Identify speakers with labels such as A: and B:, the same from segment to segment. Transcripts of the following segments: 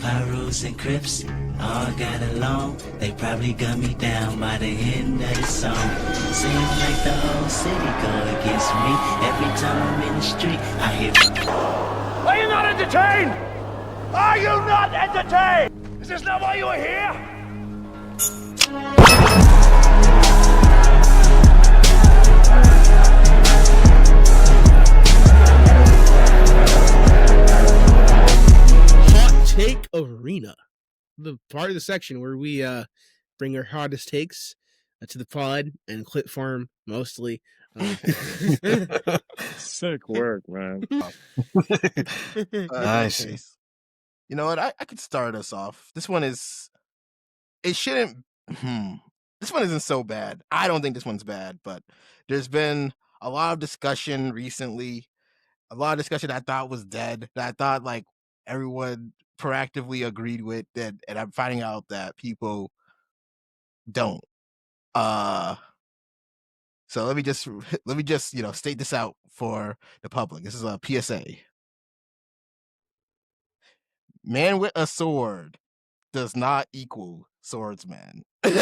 A: Pyros and Crips all got along. They probably gun me down by the end of the song. Seems like the whole city go against me. Every time I'm in the street, I hear.
B: Are you not entertained? Are you not entertained? Is this not why you are here?
C: Take Arena, the part of the section where we bring our hottest takes to the pod and clip farm mostly.
D: Sick work, man.
E: Nice. You know what? I could start us off. This one is. It shouldn't. This one isn't so bad. I don't think this one's bad, but there's been a lot of discussion recently. A lot of discussion I thought was dead. That I thought like everyone proactively agreed with that, and I'm finding out that people don't. So let me just state this out for the public. This is a PSA. Man with a sword does not equal swordsman. You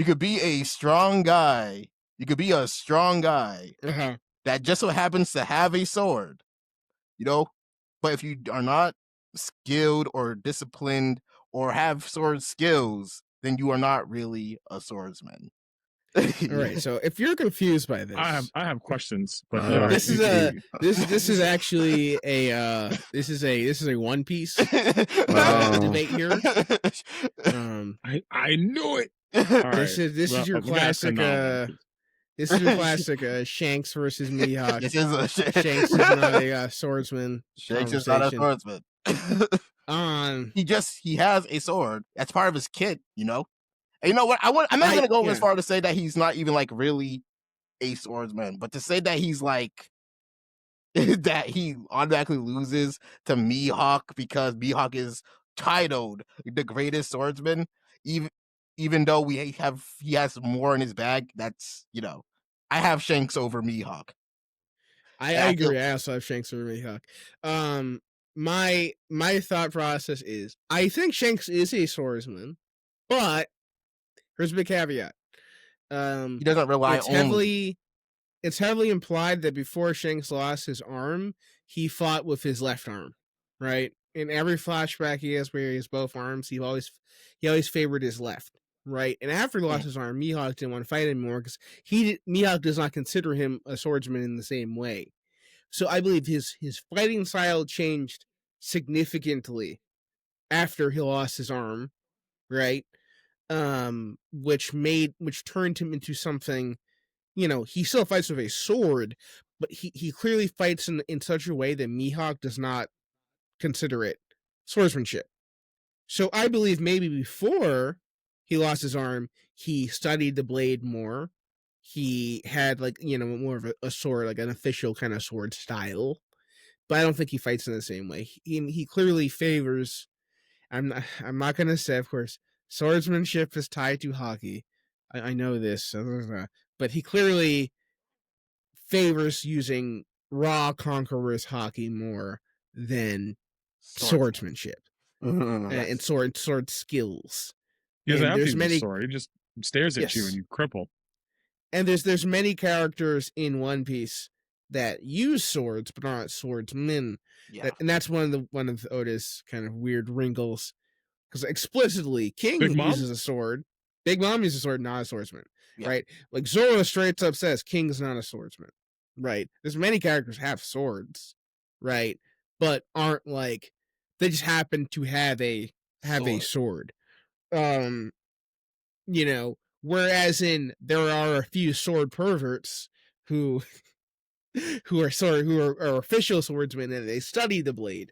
E: could be a strong guy. You could be a strong guy that just so happens to have a sword, but if you are not skilled or disciplined or have sword skills, then you are not really a swordsman.
C: All right. So if you're confused by this,
D: I have questions, but
C: this is actually a One Piece debate here.
D: I knew it.
C: This is your classic. This is your classic Shanks versus Mihawk. Shanks is not a swordsman.
E: Shanks is not a swordsman. He has a sword. That's part of his kit, And you know what? I'm not gonna go as far to say that he's not even like really a swordsman, but to say that he's like that he automatically loses to Mihawk because Mihawk is titled the greatest swordsman, even though he has more in his bag. That's I have Shanks over Mihawk.
C: I agree. I also have Shanks over Mihawk. My thought process is I think Shanks is a swordsman, but here's a big caveat.
E: He doesn't rely
C: It's heavily implied that before Shanks lost his arm, he fought with his left arm, right? In every flashback he has where he has both arms, he always favored his left, right? And after he lost his arm, Mihawk didn't want to fight anymore because Mihawk does not consider him a swordsman in the same way. So I believe his fighting style changed significantly after he lost his arm, right? Which turned him into something, he still fights with a sword, but he clearly fights in such a way that Mihawk does not consider it swordsmanship. So I believe maybe before he lost his arm, he studied the blade more. He had more of a sword, like an official kind of sword style, but I don't think he fights in the same way. He clearly favors. I'm not gonna say, of course, swordsmanship is tied to hockey. I know this, but he clearly favors using raw conqueror's hockey more than swordsmanship and sword skills.
D: He doesn't have to use a sword. He just stares at you and you cripple.
C: And there's many characters in One Piece that use swords but aren't swordsmen. Yeah. And that's one of Oda's kind of weird wrinkles. Because explicitly, King uses a sword. Big Mom uses a sword, not a swordsman. Yeah. Right? Like Zoro straight up says King's not a swordsman. Right? There's many characters have swords, right? But aren't like they just happen to have a sword. Whereas there are a few sword perverts who are official swordsmen and they study the blade,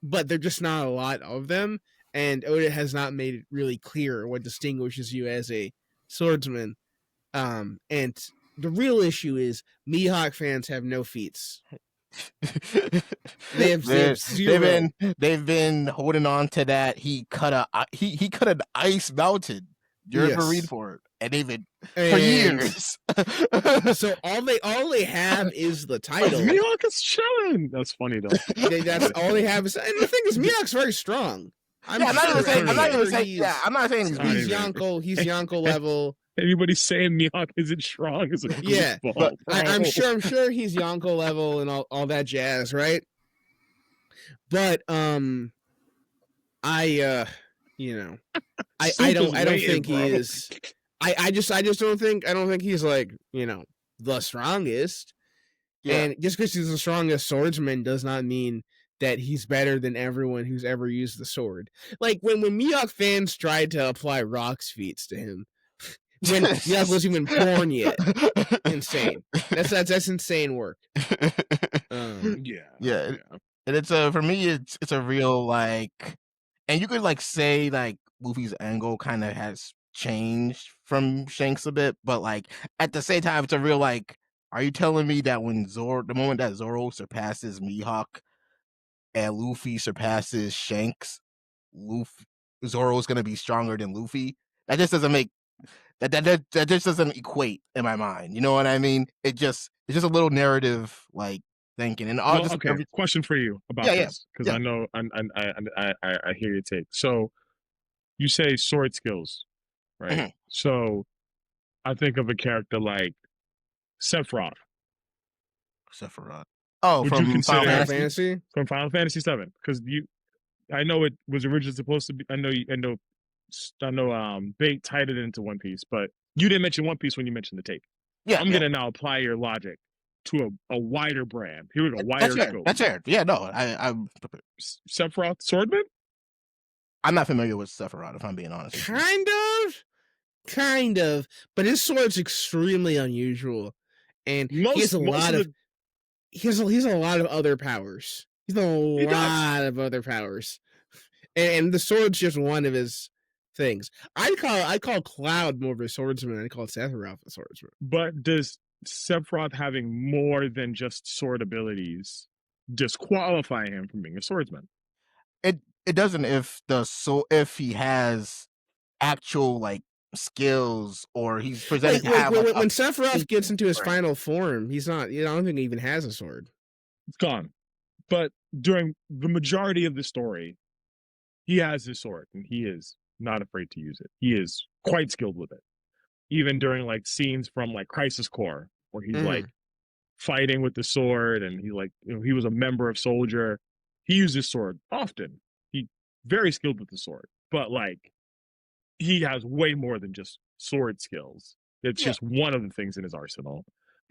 C: but they're just not a lot of them. And Oda has not made it really clear what distinguishes you as a swordsman. And the real issue is Mihawk fans have no feats. They've
E: been holding on to that. He cut an ice mountain. You ever read for it? and they've been for
C: And
E: years.
C: so all they have is the title.
D: Mihawk is chilling. That's funny though.
C: That's all they have is, and the thing is, Mihawk's very strong.
E: I'm not even saying
C: he's Yonko level.
D: Anybody saying Mihawk isn't strong is a goofball.
C: But I'm sure he's Yonko level and all that jazz, right? But I don't think he is. I just don't think he's like, the strongest. Yeah. And just because he's the strongest swordsman does not mean that he's better than everyone who's ever used the sword. Like when Mihawk fans tried to apply Rock's feats to him, when Mihawk wasn't even born yet. Insane. That's insane work.
E: Yeah. And it's for me, it's a real like, and you could like say like Luffy's angle kind of has changed from Shanks a bit, but like at the same time, it's a real like, are you telling me that when the moment that Zoro surpasses Mihawk and Luffy surpasses Shanks, Zoro's gonna be stronger than Luffy? That just doesn't make that just doesn't equate in my mind. You know what I mean? It's just a little narrative like thinking. And
D: question for you about this, because I know I hear your take. So you say sword skills, right? Mm-hmm. So I think of a character like Sephiroth.
E: Oh, from Final
C: Fantasy?
D: From Final Fantasy VII, because I know it was originally supposed to be. I know. Bait tied it into One Piece, but you didn't mention One Piece when you mentioned the tape. Yeah, I'm gonna now apply your logic to a wider brand. Here we go, wider scope.
E: That's fair. Yeah, no, I'm
D: Sephiroth Swordman.
E: I'm not familiar with Sephiroth, if I'm being honest.
C: Kind of, but his sword's extremely unusual, and he has a lot of other powers. He's a lot of other powers, and the sword's just one of his things. I call Cloud more of a swordsman than I call Sephiroth a swordsman.
D: But does Sephiroth having more than just sword abilities disqualify him from being a swordsman?
E: It doesn't if he has actual like skills, or he's presented
C: when Sephiroth gets into his final form, he's not. I don't think he even has a sword.
D: It's gone. But during the majority of the story, he has his sword, and he is not afraid to use it. He is quite skilled with it. Even during like scenes from like Crisis Core, where he's like fighting with the sword, and he was a member of Soldier. He uses sword often. He very skilled with the sword, but like he has way more than just sword skills. It's just one of the things in his arsenal.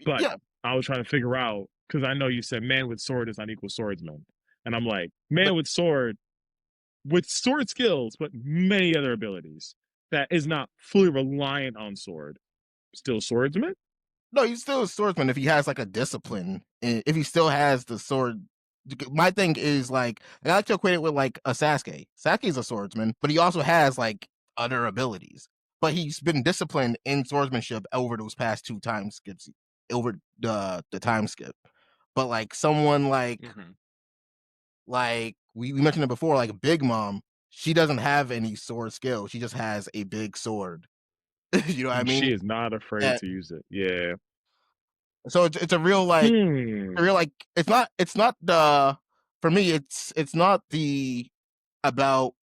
D: But I was trying to figure out, because I know you said man with sword is not equal swordsman, and I'm like, man with sword skills, but many other abilities that is not fully reliant on sword, still swordsman?
E: No, he's still a swordsman if he has like a discipline. If he still has the sword. My thing is like, I like to equate it with like a Sasuke. Sasuke's a swordsman, but he also has like other abilities. But he's been disciplined in swordsmanship over those past 2 time skips, over the time skip. But like someone like we mentioned it before, like Big Mom, she doesn't have any sword skill. She just has a big sword. You know what I mean?
D: She is not afraid to use it. Yeah.
E: So it's a real like, it's not the, for me, it's not the about,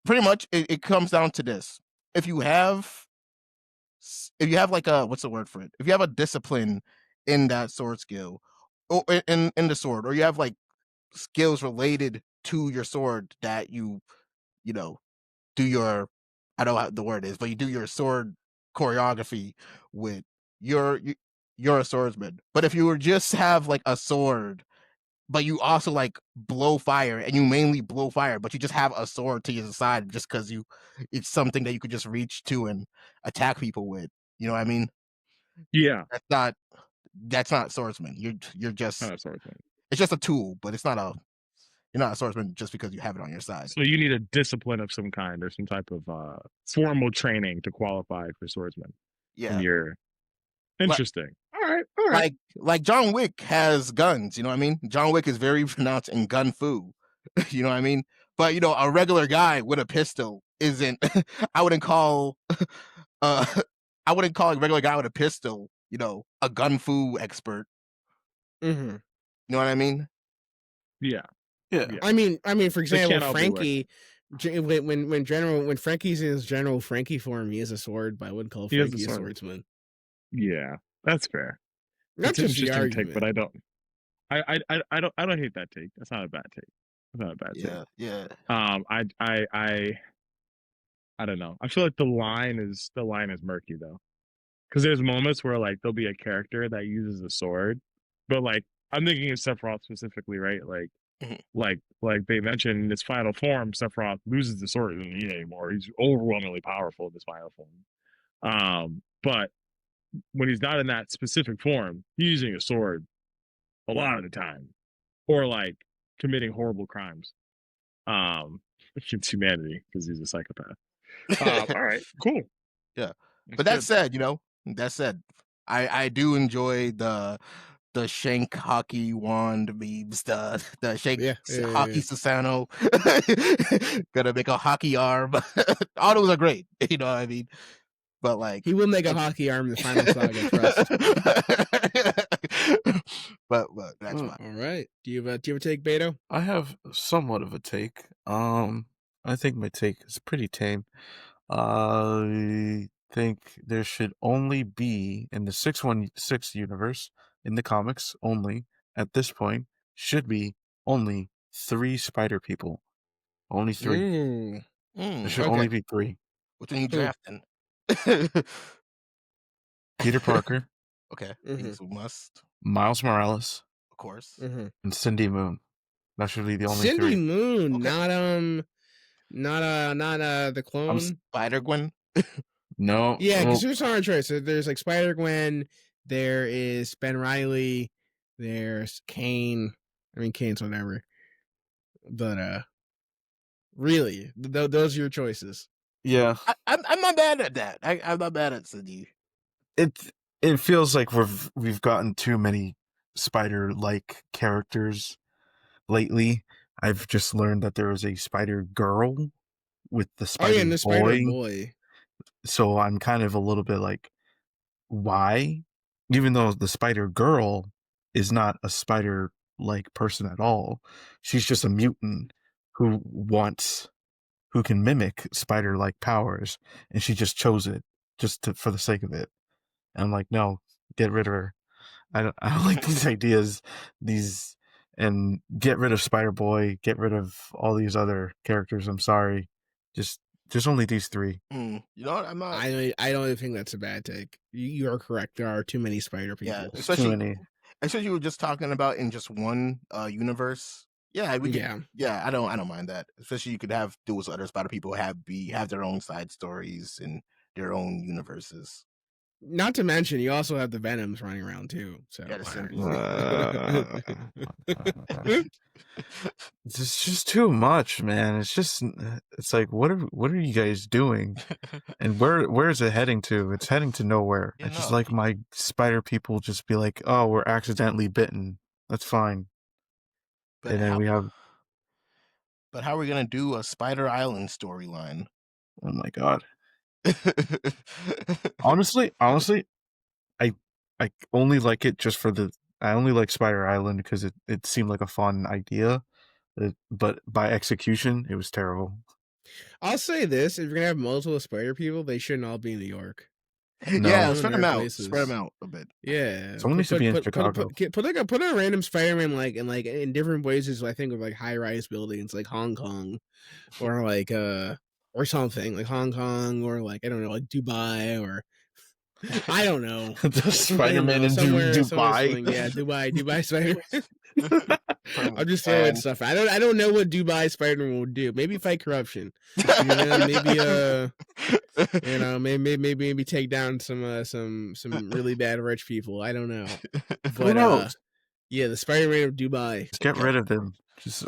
E: pretty much it comes down to this. If you have like a, what's the word for it? If you have a discipline in that sword skill, or in the sword, or you have like skills related to your sword that you do your, I don't know what the word is, but you do your sword choreography with, you're a swordsman. But if you were just have like a sword, but you also like blow fire, and you mainly blow fire, but you just have a sword to your side just because it's something that you could just reach to and attack people with. You know what I mean?
D: Yeah.
E: That's not swordsman. You're just
D: not a swordsman.
E: It's just a tool, but you're not a swordsman just because you have it on your side.
D: So you need a discipline of some kind, or some type of formal training to qualify for swordsman.
E: Yeah.
D: You're interesting. All right.
E: Like John Wick has guns, you know what I mean? John Wick is very pronounced in gun fu. You know what I mean? But a regular guy with a pistol isn't I wouldn't call I wouldn't call a regular guy with a pistol, a gun fu expert.
C: Mm-hmm.
E: You know what I mean?
D: Yeah.
F: Yeah.
C: I mean, for example,
D: can't all be
C: Frankie, when Frankie's in his general Frankie form, he has a sword, but I wouldn't call
D: He has a
C: Frankie a
D: sword.
C: swordsman.
D: Yeah, that's fair.
C: That's
D: It's an
C: just the
D: interesting
C: argument.
D: take, but I don't. I don't hate that take. That's not a bad take. That's not a bad take.
E: Yeah.
D: I don't know. I feel like the line is murky though, because there's moments where like there'll be a character that uses a sword, but like I'm thinking of Sephiroth specifically, right? Like,
E: Mhm.
D: like they mentioned in his final form, Sephiroth loses the sword and he anymore. He's overwhelmingly powerful in this final form. But when he's not in that specific form, he's using a sword a lot of the time, or like committing horrible crimes against humanity because he's a psychopath. All right, cool.
E: Yeah.
D: That's
E: But that
D: good.
E: said, I do enjoy the Shank hockey wand memes, the Shank
C: Yeah.
E: hockey Susano, gonna make a hockey arm. All those are great. You know what I mean? But like,
C: He will make a hockey arm in the final saga. Trust.
E: but that's fine.
C: All right. Do you have a take, Beto?
F: I have somewhat of a take. I think my take is pretty tame. I think there should only be in the 616 universe in the comics only at this point should be only 3 spider people. Only 3.
C: Ooh.
F: There should
C: Okay.
F: only be 3.
E: Which one you
C: Who?
E: drafting?
F: Peter Parker,
E: Okay,
C: Mhm.
E: he's a must,
F: Miles Morales,
E: of course.
C: Mm-hmm.
F: and Cindy Moon. That should be the only
C: Cindy
F: 3.
C: Moon,
E: Okay.
C: not the clone.
E: Spider Gwen.
F: No.
C: Yeah, because
F: well,
C: there's not a choice. So there's like Spider Gwen. There is Ben Riley. There's Kane. I mean, Kane's whatever. But really, those are your choices.
F: yeah.
E: I'm not bad at that. I'm not bad at Cindy.
F: It feels like we've gotten too many spider-like characters lately. I've just learned that there is a Spider Girl with the Spider
C: and the Spider Boy.
F: So I'm kind of a little bit like, why? Even though the Spider Girl is not a spider-like person at all, she's just a mutant who can mimic spider-like powers, and she just chose it for the sake of it. And I'm like, no, get rid of her. I don't like these ideas, and get rid of Spider-Boy, get rid of all these other characters. I'm sorry. Just only these 3.
E: You know what? I'm not.
C: I don't even think that's a bad take. You are correct. There are too many spider people.
E: Yeah,
F: Too
E: especially
F: many.
E: you were just talking about in just one universe. Yeah, we could,
C: Yeah.
E: yeah. I don't mind that. Especially you could have those other spider people have their own side stories and their own universes.
C: Not to mention, you also have the Venoms running around too. So
E: Yeah, the Cindy.
F: It's just too much, man. It's like, what are you guys doing? And where is it heading to? It's heading to nowhere.
E: Yeah,
F: I just
E: no.
F: like my spider people just be like, oh, we're accidentally bitten. That's fine.
E: But
F: And then we have,
E: But how are we gonna do a Spider Island storyline?
F: oh my god. Honestly, I only like it just for I only like Spider Island because it seemed like a fun idea, but by execution, it was terrible.
C: I'll say this: if you're gonna have multiple spider people, they shouldn't all be in New York.
F: No.
E: Yeah,
C: Go
E: spread
C: to
E: them
C: their
E: out.
C: places.
E: Spread them out a bit.
C: Yeah,
F: Someone needs to be in Chicago.
C: Put a random Spider-Man in different places. I think of like high-rise buildings, like Hong Kong, or like or something like Hong Kong, or like I don't know, like Dubai, or I don't know.
F: The Spider-Man in
C: somewhere
F: Dubai.
C: yeah, Dubai Spider-Man.
E: From
C: I'm just throwing
E: Japan.
C: stuff. I don't know what Dubai Spider-Man will do. Maybe fight corruption. Maybe maybe take down some really bad rich people. I don't know.
F: Who knows?
C: Yeah, the Spider-Man of Dubai.
F: Just get rid of them.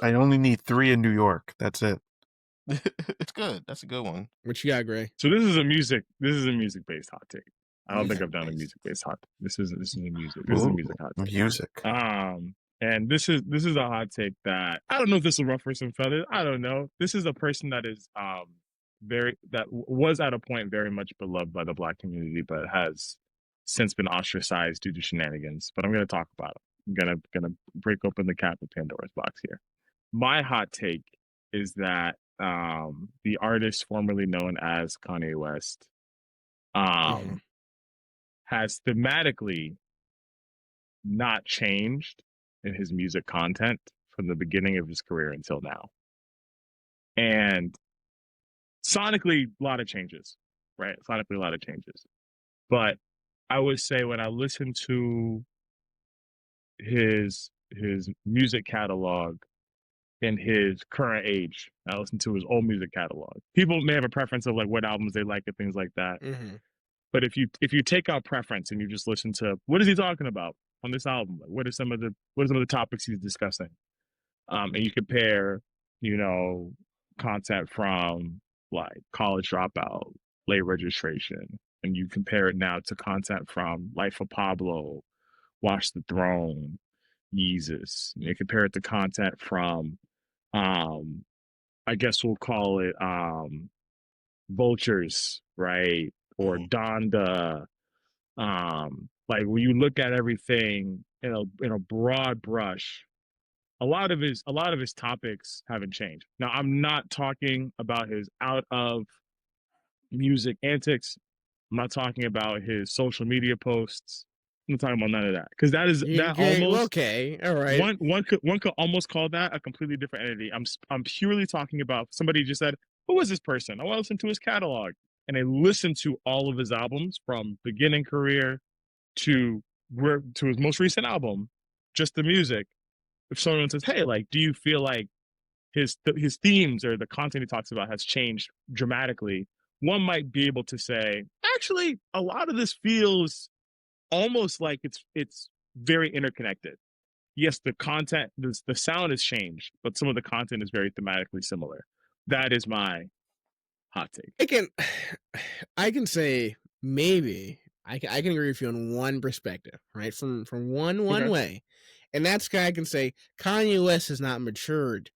F: I only need 3 in New York. That's it.
E: It's good. That's a good one.
C: What you got, Gray?
D: So this is a music based hot take. I don't think I've done a
E: Music-based.
D: music based hot. This is a music. This is a music hot take.
F: Music.
D: And this is a hot take that I don't know if this will ruffle some feathers. I don't know. This is a person that is was at a point very much beloved by the Black community, but has since been ostracized due to shenanigans. But I'm going to talk about it. I'm gonna break open the cap of Pandora's box here. My hot take is that the artist formerly known as Kanye West has thematically not changed in his music content from the beginning of his career until now. And sonically, a lot of changes, right? Sonically, a lot of changes. But I would say when I listen to his music catalog in his current age, I listen to his old music catalog. People may have a preference of like what albums they like and things like that. But if you take out preference and you just listen to what is he talking about on this album, like what are some of the topics he's discussing, and you compare, you know, content from like College Dropout, Late Registration, and you compare it now to content from Life of Pablo, Watch the Throne, Yeezus, and you compare it to content from, I guess we'll call it Vultures, right? Or Donda. Like when you look at everything in a broad brush, a lot of his topics haven't changed. Now, I'm not talking about his out of music antics. I'm not talking about his social media posts. I'm not talking about none of that, because that almost
C: okay, all right.
D: One could almost call that a completely different entity. I'm purely talking about somebody just said, who is this person? I want to listen to his catalog, and I listened to all of his albums from beginning career to his most recent album, just the music. If someone says, hey, like, do you feel like his themes or the content he talks about has changed dramatically? One might be able to say, actually, a lot of this feels almost like it's very interconnected. Yes, the content, the sound has changed, but some of the content is very thematically similar. That is my hot take.
C: I can say maybe I can agree with you on one perspective, right? From one way, and that's I can say Kanye West has not matured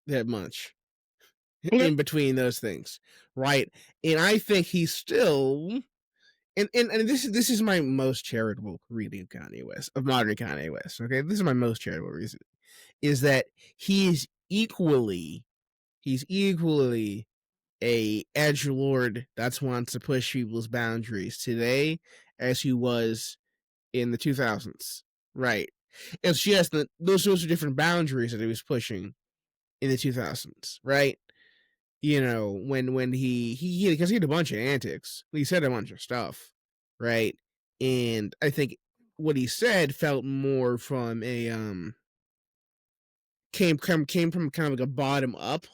C: that much in between those things, right? And I think he's still. And this is my most charitable reading of Kanye West, of modern Kanye West. Okay, this is my most charitable reason, is that he's equally a edgelord that wants to push people's boundaries today as he was in the 2000s, right? It's just that those are different boundaries that he was pushing in the 2000s, right? You know, when he because he had a bunch of antics, he said a bunch of stuff, right? And I think what he said felt more from a came from kind of like a bottom up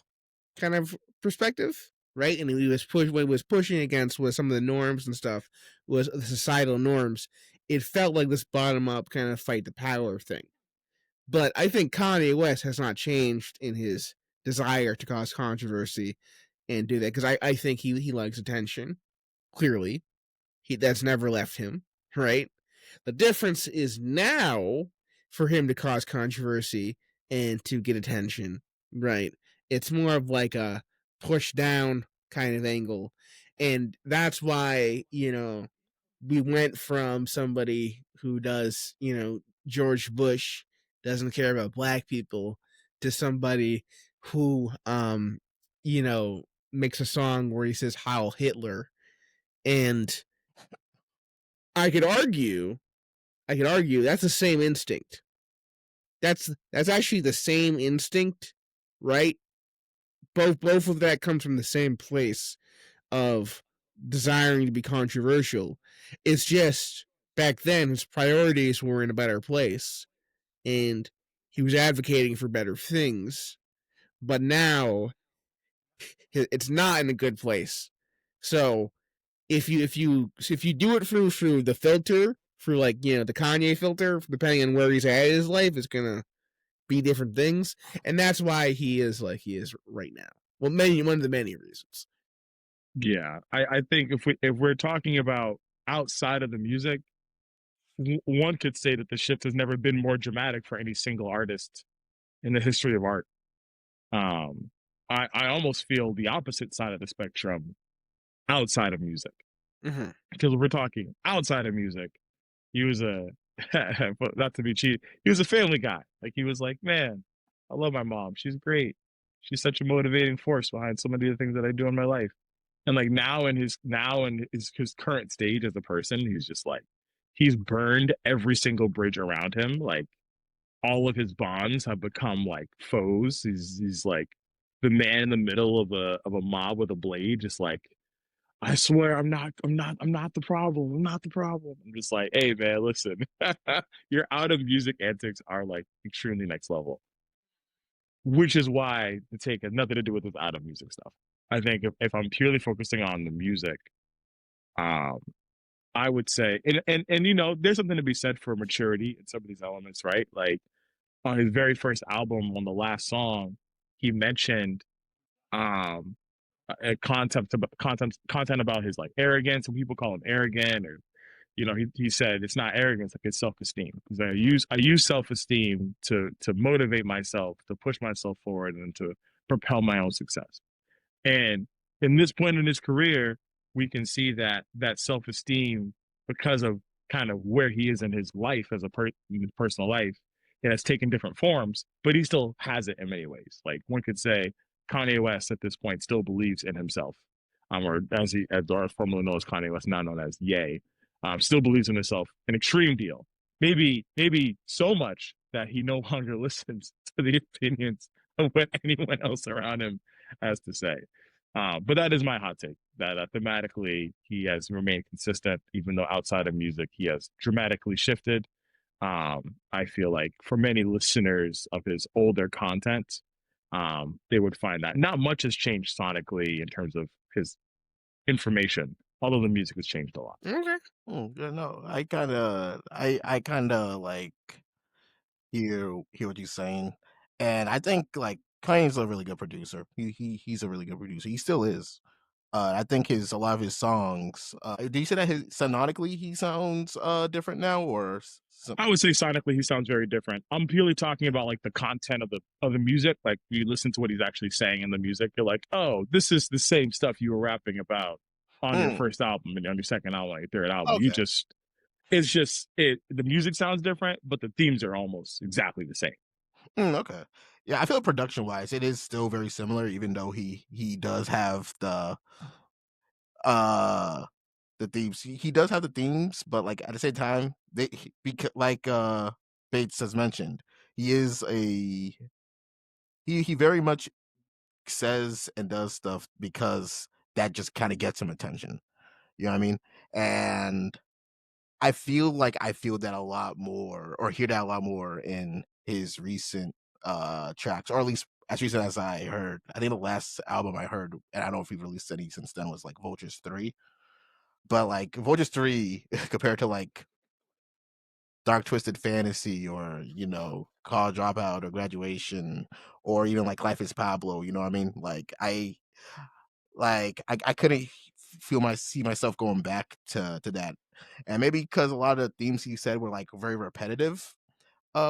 C: kind of perspective, right? And he was what he was pushing against was some of the norms and stuff, was the societal norms. It felt like this bottom up kind of fight the power thing. But I think Kanye West has not changed in his desire to cause controversy and do that, because I think he likes attention. Clearly, that's never left him, right? The difference is now for him to cause controversy and to get attention, right? It's more of like a push down kind of angle, and that's why, you know, we went from somebody who does, you know, George Bush doesn't care about black people to somebody who you know, makes a song where he says Heil Hitler. And I could argue that's the same instinct. That's actually the same instinct, right? Both of that comes from the same place of desiring to be controversial. It's just back then his priorities were in a better place and he was advocating for better things. But now it's not in a good place. So if you do it through the filter, through like, you know, the Kanye filter, depending on where he's at in his life, it's gonna be different things, and that's why he is like he is right now. Well, one of the many reasons.
D: Yeah, I think if we're talking about outside of the music, one could say that the shift has never been more dramatic for any single artist in the history of art. I almost feel the opposite side of the spectrum outside of music.
C: Mm-hmm.
D: Because we're talking outside of music, he was a but not to be cheap, he was a family guy. Like he was like, man, I love my mom. She's great. She's such a motivating force behind so many of the things that I do in my life. And like now in his current stage as a person, he's just like he's burned every single bridge around him. Like all of his bonds have become like foes. He's like the man in the middle of a mob with a blade, just like I swear I'm not the problem. I'm not the problem. I'm just like, hey man, listen, your out of music antics are like extremely next level. Which is why the take has nothing to do with this out of music stuff. I think if I'm purely focusing on the music, um, I would say and you know, there's something to be said for maturity in some of these elements, right? Like on his very first album, on the last song, he mentioned um a content about his like arrogance. Some people call him arrogant, or you know, he said it's not arrogance, like it's self-esteem. Because I use self-esteem to motivate myself, to push myself forward, and to propel my own success. And in this point in his career, we can see that that self-esteem, because of kind of where he is in his life as in his personal life, it has taken different forms, but he still has it in many ways. Like one could say Kanye West at this point still believes in himself. Or as formerly known as Kanye West, now known as Ye, still believes in himself an extreme deal. Maybe so much that he no longer listens to the opinions of what anyone else around him has to say. But that is my hot take, that thematically he has remained consistent, even though outside of music he has dramatically shifted. I feel like for many listeners of his older content, they would find that not much has changed sonically in terms of his information, although the music has changed a lot.
C: Okay.
E: Yeah, no, I kind of like hear what you're saying, and I think like Kanye's a really good producer. He's a really good producer. He still is. I think a lot of his songs. Do you say that sonically he sounds different now, or
D: I would say sonically he sounds very different. I'm purely talking about like the content of the music. Like you listen to what he's actually saying in the music, you're like, oh, this is the same stuff you were rapping about on your first album and on your second album, your third album.
E: Okay.
D: The music sounds different, but the themes are almost exactly the same.
E: Okay. Yeah, I feel production wise, it is still very similar, even though he does have uh the themes. He does have the themes, but like at the same time, because like Bates has mentioned, he is he very much says and does stuff because that just kind of gets him attention. You know what I mean? And I feel like I feel that a lot more, or hear that a lot more in his recent tracks, or at least as recent as I heard. I think the last album I heard, and I don't know if he released any since then, was like Vultures 3. But like Vultures 3 compared to like Dark Twisted Fantasy, or you know, College Dropout, or Graduation, or even like Life is Pablo, you know what I mean? I couldn't see myself going back to that. And maybe because a lot of the themes he said were like very repetitive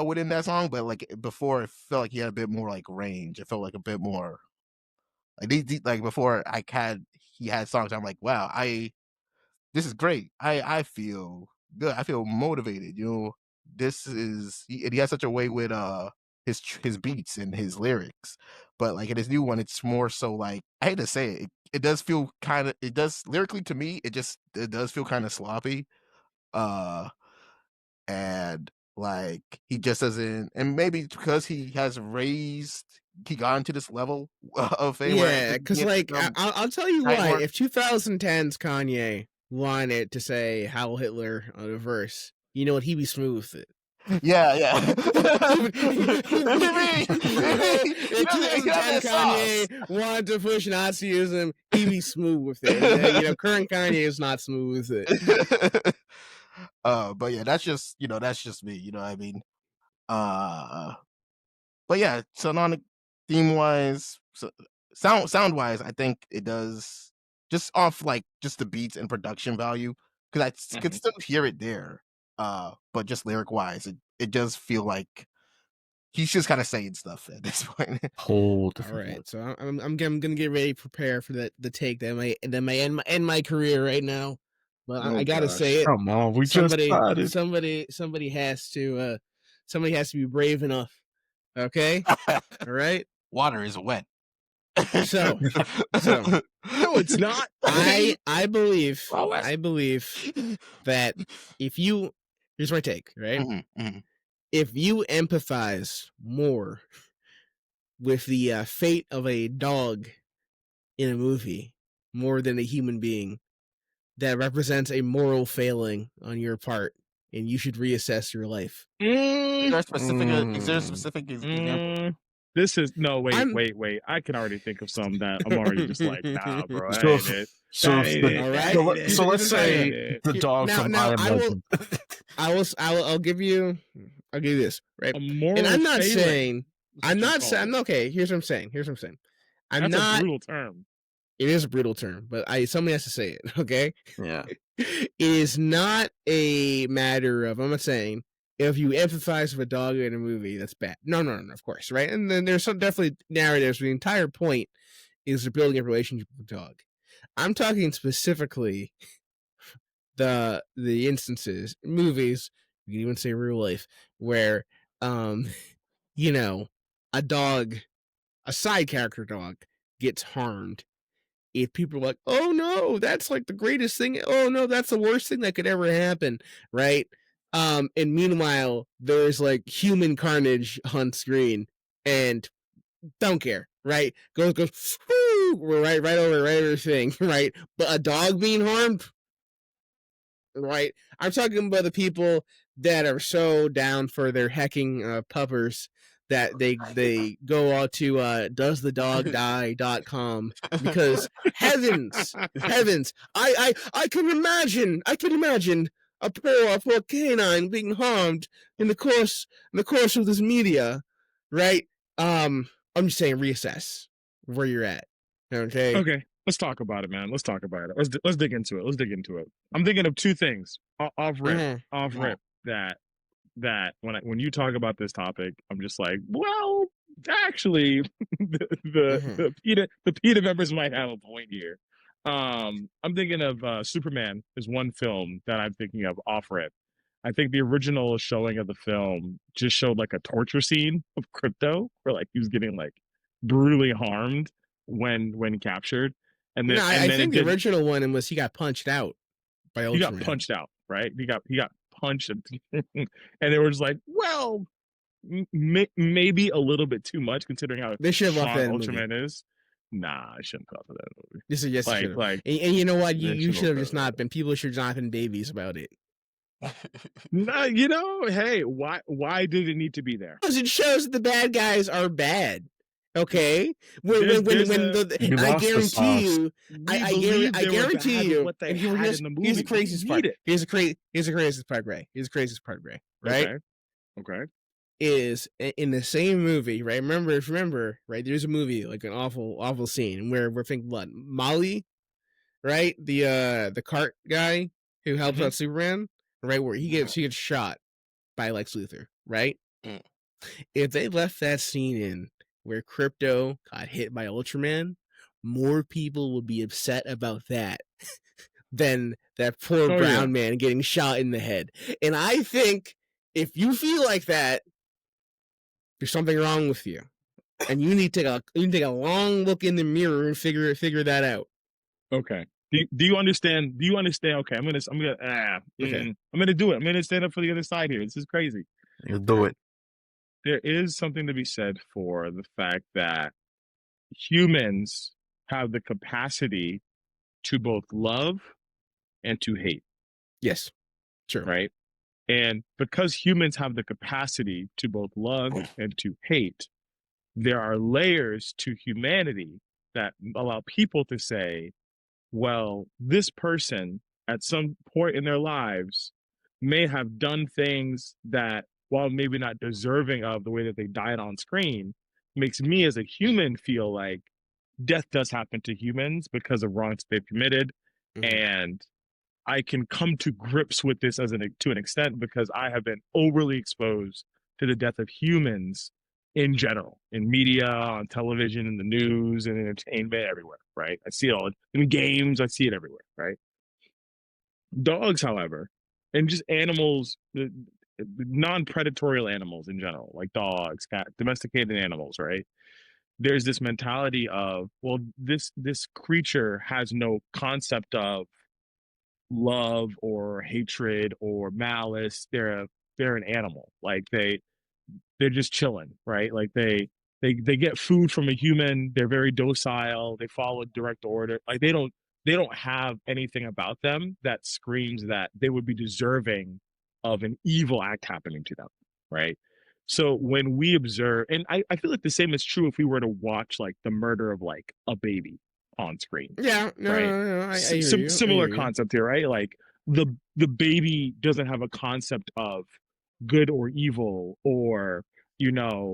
E: within that song, but like before it felt like he had a bit more like range. It felt like a bit more like like before he had songs I'm like, wow, this is great. I feel good. I feel motivated. You know, and he has such a way with his beats and his lyrics. But like in his new one, it's more so like, I hate to say it, it does feel kind of, it does lyrically to me, it does feel kind of sloppy. Uh and like he just doesn't, and maybe because he got into this level of fame where
C: Yeah, because like I'll tell you why. If 2010's Kanye wanted to say Heil Hitler on a verse, you know what? He'd be smooth with it.
E: Yeah.
C: If 2010 Kanye wanted to push Nazism, he'd be smooth with it. You know, current Kanye is not smooth with it.
E: But yeah, that's just me. You know what I mean? But yeah, sononic theme wise, sound wise, I think it does, just off like just the beats and production value, because I could still hear it there. But just lyric wise, it does feel like he's just kind of saying stuff at this point.
F: Whole
C: All
F: different
C: right,
F: look.
C: so I'm gonna get ready to prepare for the take that may end my career right now. But
D: Oh,
C: I gotta
D: gosh.
C: say it.
F: Come on, we just
C: Somebody
F: started.
C: somebody has to be brave enough. Okay, all right.
E: Water is wet.
C: So
D: No, it's not.
C: I believe
E: Well, that's-
C: that if you here's my take, right?
E: Mhm, mhm.
C: If you empathize more with the fate of a dog in a movie more than a human being, that represents a moral failing on your part, and you should reassess your life.
E: Is there a specific? Is there a specific example?
D: This is no wait.
C: I'm-
D: Wait. I can already think of some that I'm already just like, nah, bro. That
F: So
D: ain't
F: if-
D: it.
F: So,
D: That
F: if
D: ain't
F: the-
D: it.
C: All
D: That
C: right.
D: ain't it.
F: so let's
D: That ain't
F: say
D: it.
F: the dog
C: Now-
F: from
C: now,
F: I Am
C: I will-
F: Legend.
C: I'll give you this, right?
D: A moral
C: And I'm not
D: failing
C: saying
D: is what
C: I'm
D: you
C: not
D: call
C: saying
D: it.
C: okay. Here's what I'm saying. I'm
D: That's
C: not.
D: a brutal term.
C: It is a brutal term, but somebody has to say it. Okay.
F: Yeah.
C: It is not a matter of I'm not saying if you empathize with a dog in a movie that's bad. No, of course, right? And then there's some definitely narratives. The entire point is they're building a relationship with the dog. I'm talking specifically the instances, movies, you can even say real life, where you know, a dog, a side character dog, gets harmed. If people are like, oh no, that's like the greatest thing. Oh no, that's the worst thing that could ever happen, right? And meanwhile, there's like human carnage on screen, and don't care, right? Goes, right over the thing, right? But a dog being harmed, right? I'm talking about the people that are so down for their hecking puppers that they go out to doesthedogdie.com because heavens, I can imagine a poor canine being harmed in the course of this media, right? I'm just saying reassess where you're at. Okay.
D: Okay, let's talk about it, man. Let's talk about it. Let's dig into it. Let's dig into it. I'm thinking of two things off rip, that when you talk about this topic, I'm just like, well, actually, the PETA members might have a point here. I'm thinking of Superman is one film that I'm thinking of off rip. I think the original showing of the film just showed like a torture scene of Crypto, where like he was getting like brutally harmed when captured, and then
C: No, I think the original one was he got punched out by Ultraman.
D: He got punched out, right? He got punched, and they were just like, well, maybe a little bit too much considering how
C: they should have left that in
D: Ultraman
C: movie.
D: is. Nah, I shouldn't have left that movie.
C: This is yes,
D: like,
C: and you know what?
F: they
C: You
F: should
C: should have
F: have
C: just not been. People should not have been babies about it.
D: nah, hey, why did it need to be there?
C: Because it shows that the bad guys are bad. Okay,
F: You
C: I
F: lost the sauce.
C: guarantee you, I guarantee you.
D: What they
C: and
D: had in the movie.
C: Here's the craziest part. Here's the craziest part, Ray. Right?
D: Okay.
C: Is in the same movie, right? Remember, right? There's a movie like an awful scene where we're thinking what Molly, right? The cart guy who helps out Superman, right? Where he gets shot by Lex Luthor, right?
E: Mm.
C: If they left that scene in where Crypto got hit by Ultraman, more people would be upset about that than that poor brown man getting shot in the head. And I think if you feel like that, there's something wrong with you, and you need to take a long look in the mirror and figure that out.
D: Okay. Do you understand? Okay, I'm gonna do it. I'm gonna stand up for the other side here. This is crazy.
F: You'll do it.
D: There is something to be said for the fact that humans have the capacity to both love and to hate.
C: Yes, sure.
D: Right. And because humans have the capacity to both love and to hate, there are layers to humanity that allow people to say, well, this person at some point in their lives may have done things that, while maybe not deserving of the way that they died on screen, makes me as a human feel like death does happen to humans because of wrongs they've committed.
C: Mm-hmm.
D: And I can come to grips with this to an extent because I have been overly exposed to the death of humans in general, in media, on television, in the news, and entertainment, everywhere, right? I see it all in games. I see it everywhere, right? Dogs, however, and just animals, non-predatorial animals in general, like dogs, cat, domesticated animals, right? There's this mentality of, well, this creature has no concept of love or hatred or malice. They're an animal. Like they're just chilling, right? Like they get food from a human. They're very docile. They follow direct order. Like they don't have anything about them that screams that they would be deserving of an evil act happening to them, right? So when we observe, and I feel like the same is true if we were to watch like the murder of like a baby on screen.
C: Yeah, no,
D: right?
C: no, I hear you.
D: Similar
C: I hear you.
D: concept here, right? Like the baby doesn't have a concept of good or evil or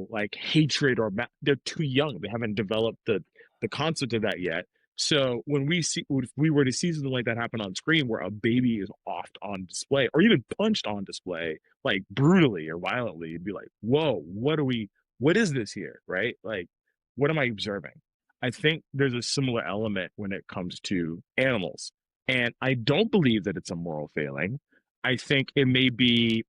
D: like hatred or they're too young. They haven't developed the concept of that yet. So when if we were to see something like that happen on screen where a baby is oft on display or even punched on display, like brutally or violently, you'd be like, whoa, what is this here? Right? Like, what am I observing? I think there's a similar element when it comes to animals. And I don't believe that it's a moral failing. I think it may be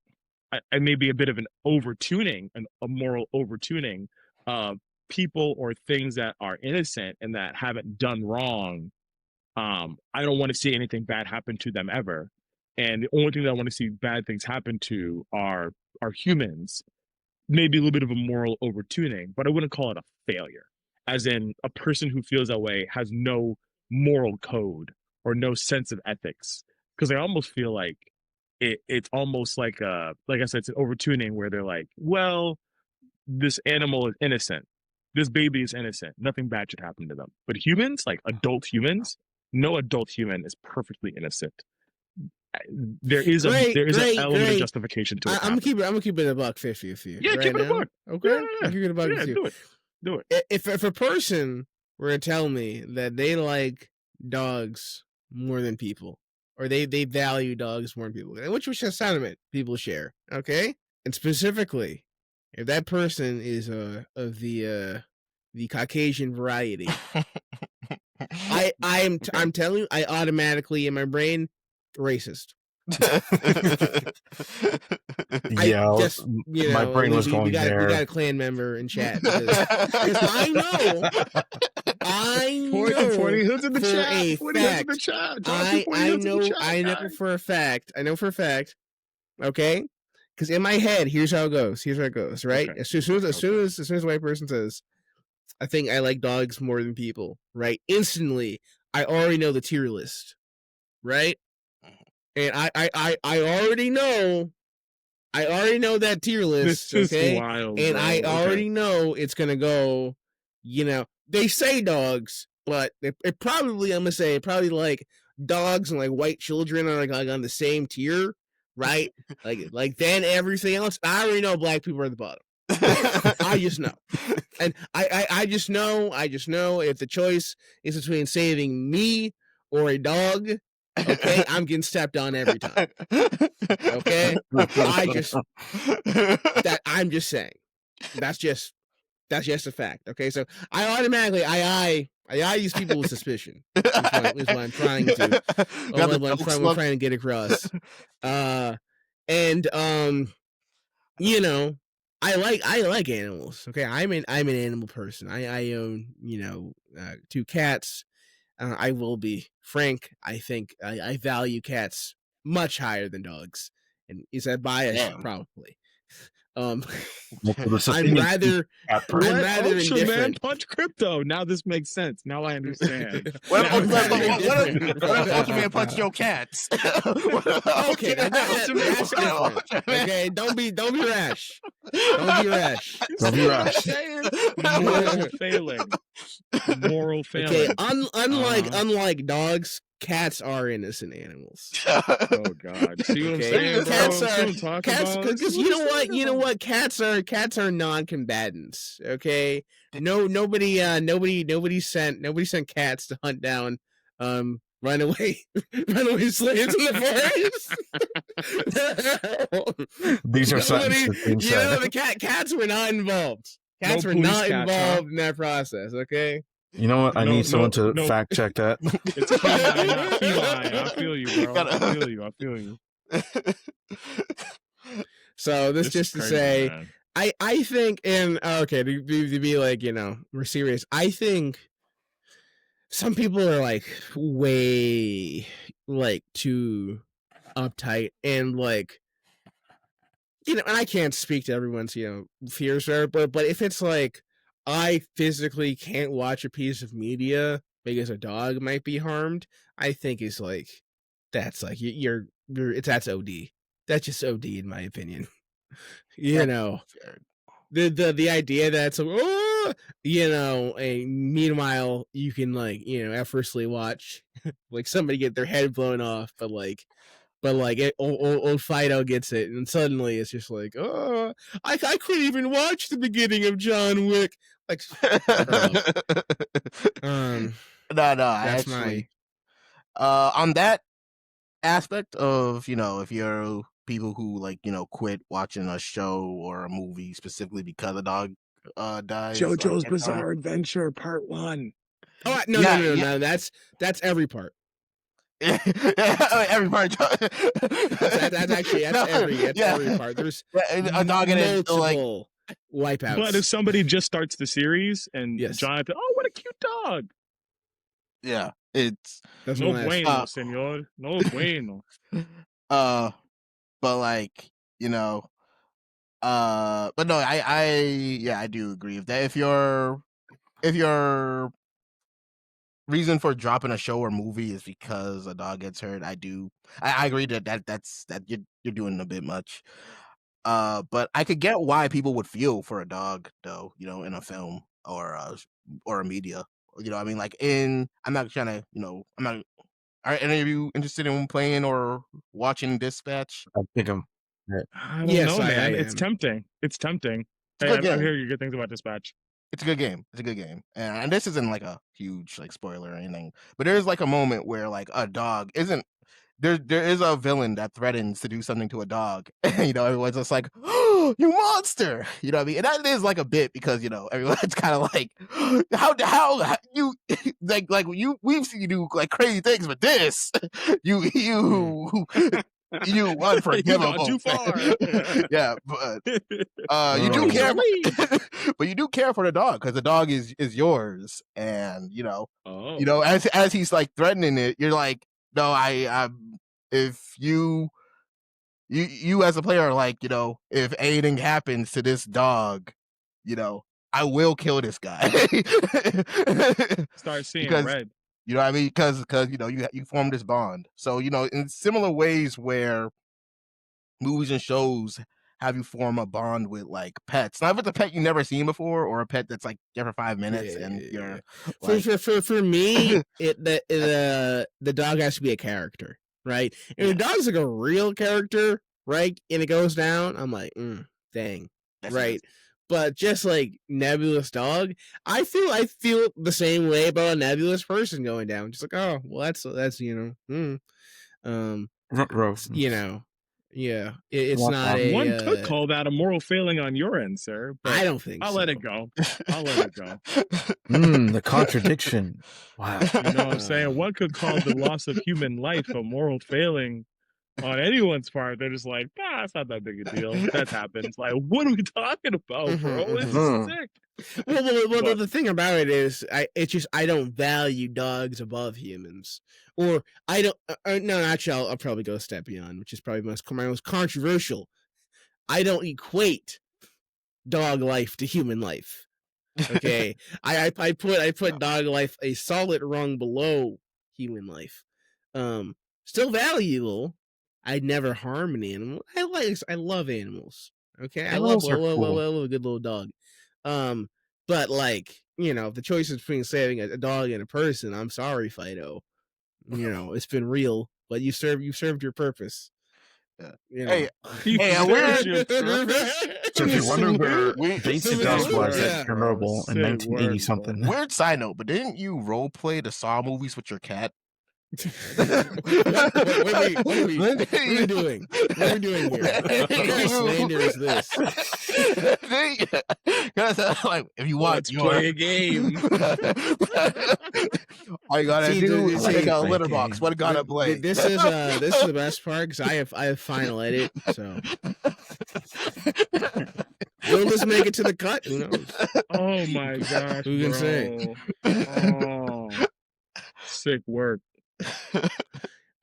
D: a bit of an overtuning, a moral overtuning of people or things that are innocent and that haven't done wrong. I don't want to see anything bad happen to them ever. And the only thing that I want to see bad things happen to are humans. Maybe a little bit of a moral overtuning, but I wouldn't call it a failure. As in, a person who feels that way has no moral code or no sense of ethics. Because I almost feel like it's almost like I said, it's an overtuning where they're like, well, this animal is innocent. This baby is innocent. Nothing bad should happen to them. But humans, like adult humans, no adult human is perfectly innocent. There is an element of justification to it.
C: I'm gonna keep it $1.50 with you.
D: Yeah, keep it $1.
C: Okay,
D: yeah.
C: keep it $1 with you.
D: Do it.
C: If a person were to tell me that they like dogs more than people, or they value dogs more than people, which a sentiment people share, okay, and specifically, if that person is of the Caucasian variety, I'm telling you, I automatically in my brain racist.
F: My brain was going there.
C: We got a clan member in chat because I know
D: pointing hoods in the chat.
C: I know for a fact. Okay, because in my head, here's how it goes. Right? Okay. As soon as a white person says, "I think I like dogs more than people," right? Instantly, I already know the tier list, right? And I already know that tier list.
D: This
C: okay,
D: is wild,
C: and
D: bro.
C: I already know it's gonna go. They say dogs, but it probably, I'm gonna say, probably like dogs and like white children are like on the same tier, right? like then everything else. I already know black people are at the bottom. I just know, and I just know if the choice is between saving me or a dog. Okay, I'm getting stepped on every time. Okay, I'm just saying. That's just a fact. Okay, so I automatically I these people with suspicion. Is what I'm trying to. We're trying to get across. I like animals. Okay, I'm an animal person. I own 2 cats. I will be frank. I think I value cats much higher than dogs. And is that bias? Yeah. Probably. I'm rather indifferent.
D: Man, punch crypto. Now this makes sense. Now I understand.
E: What if Ultraman punched your cats?
C: Okay, that's different. Okay, don't be rash. Don't be rash.
D: Moral failing.
C: Okay, unlike dogs, cats are innocent animals.
D: Oh God! See what I'm saying?
C: Cats because you know what? Cats are non-combatants. Okay, nobody sent cats to hunt down runaway slaves in the forest.
F: These are sentences being said.
C: The cats were not involved. Cats were
D: police
C: not
D: cats, huh?
C: involved in that process. Okay.
F: You know what? I
D: No,
F: need someone
D: no,
F: to
D: no.
F: fact check that.
D: It's feline, not feline. I feel you, bro.
E: Gotta-
D: I feel you.
C: So this
D: This is
C: just to
D: crazy,
C: say,
D: man.
C: I think, and okay, to be like, we're serious. I think some people are like way like too uptight and like, and I can't speak to everyone's fears there, but if it's like I physically can't watch a piece of media because a dog might be harmed, I think it's like that's like that's OD. That's just OD in my opinion. The idea that meanwhile you can like effortlessly watch like somebody get their head blown off, but old Fido gets it, and suddenly it's just like, oh, I couldn't even watch the beginning of John Wick. Like,
E: No,
C: that's
E: actually, on that aspect of if you're people who like quit watching a show or a movie specifically because a dog dies.
D: JoJo's
E: like,
D: Bizarre Adventure Part 1.
C: Oh no,
E: Yeah,
C: no,
E: yeah.
C: no, that's every part.
E: Every part.
C: That's actually every part. There's
E: a dog in it, like,
C: multiple wipeouts.
D: But if somebody just starts the series and
C: Yes.
D: Jonathan, oh, what a cute dog.
E: yeah, it's
C: Doesn't
D: No
C: last.
D: bueno, senor. No bueno.
E: but like but no, I do agree with that. If your reason for dropping a show or movie is because a dog gets hurt, I agree that's you're doing a bit much. But I could get why people would feel for a dog though, in a film or a media. I mean, like I'm not trying to, I'm not. Are any of you interested in playing or watching Dispatch?
F: I think I'm.
D: I don't
C: Yes,
D: know,
C: I
D: man.
C: am.
D: It's tempting. It's tempting.
E: It's a
D: Hey,
E: good
D: I'm
E: game.
D: hearing good things about Dispatch.
E: It's a good game. It's a good game. And this isn't like a huge like spoiler or anything, but there's like a moment where like a dog isn't there is a villain that threatens to do something to a dog. Everyone's just like, oh, you monster. You know what I mean? And that is like a bit because everyone's kind of like, how you like we've seen you do like crazy things, but this you unforgivable.
D: Gone too far.
E: Yeah, but you do care, but you do care for the dog because the dog is yours, and as he's like threatening it, you're like, no, I if you as a player are like, if anything happens to this dog, I will kill this guy.
D: Start seeing
E: Because,
D: red.
E: You know what I mean? Because you form this bond. So in similar ways where movies and shows have you form a bond with like pets, not with a pet you never seen before or a pet that's like there for 5 minutes and you're like,
C: for me, the dog has to be a character, right? If the dog's like a real character, right, and it goes down, I'm like, dang,
E: that's
C: right. But just like nebulous dog, I feel the same way about a nebulous person going down. Just like, oh, well, that's yeah, it's not a.
D: One could call that a moral failing on your end, sir. But
C: I don't think
D: I'll
C: so.
D: let it go. I'll let it go.
F: The contradiction. Wow.
D: You know what I'm saying? One could call the loss of human life a moral failing on anyone's part. They're just like, it's not that big a deal. That happens. Like, what are we talking about, bro? This is sick.
C: Well, the thing about it is, I don't value dogs above humans, or I don't. No, actually, I'll probably go a step beyond, which is probably my most controversial. I don't equate dog life to human life. Okay, I put dog life a solid rung below human life. Still valuable. I'd never harm an animal. I love animals. Okay, I love a good little dog. But like, if the choice is between saving a dog and a person, I'm sorry, Fido. It's been real, but you served your purpose.
E: Hey,
F: So if you wonder where BaitZaDust was at Chernobyl in 1980 something.
E: Weird side note, but didn't you role play the Saw movies with your cat?
C: What are we doing? What are we doing here? What kind of slander is this?
E: Like, if you want,
D: Let's play a game.
E: all you gotta do is take a
F: play
E: litter
F: a
E: box.
F: game.
E: What gotta play?
C: This is the best part because I have final edit, so will this make it to the cut? Who knows?
D: Oh my gosh.
C: Who can say?
D: Oh, sick work.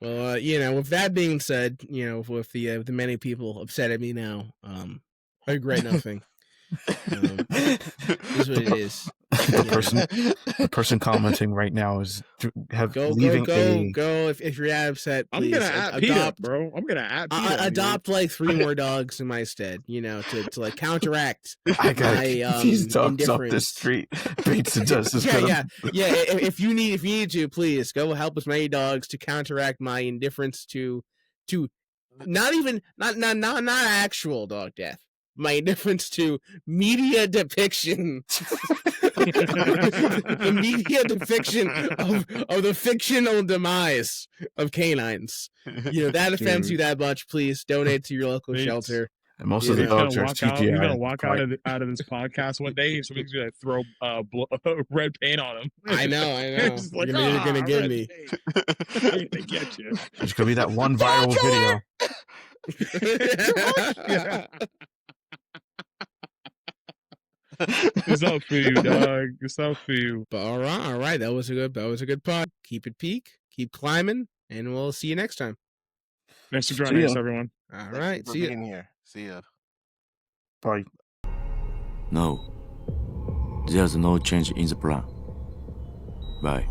C: Well, with that being said, with the many people upset at me now, I regret nothing. Is what it is.
F: The person commenting right now is leaving
C: go. If you're upset, please
D: I'm gonna adopt, bro. I'm gonna
C: adopt like 3 more dogs in my stead. To like counteract.
F: I got these dogs up the
C: indifference.
F: street. BaitZaDust is
C: yeah. If you need to, please go help with many dogs to counteract my indifference to not actual dog death. My indifference to media depiction. The media depiction of the fictional demise of canines. That offends you that much, please donate to your local shelter.
F: And most of the dogs are CGI.
D: He's gonna walk out of this podcast one day, so he's gonna throw red paint on him.
C: I know.
D: It's like,
C: you're gonna get me.
D: They're gonna get you.
F: There's gonna be that one viral video.
D: It's up for you, dog. It's up for you.
C: But all right. That was a good pod. Keep it peak. Keep climbing, and we'll see you next time.
D: Thanks for joining us, everyone.
C: All right.
E: For
C: See you.
E: being here. See ya.
F: Bye.
G: No, there's no change in the plan. Bye.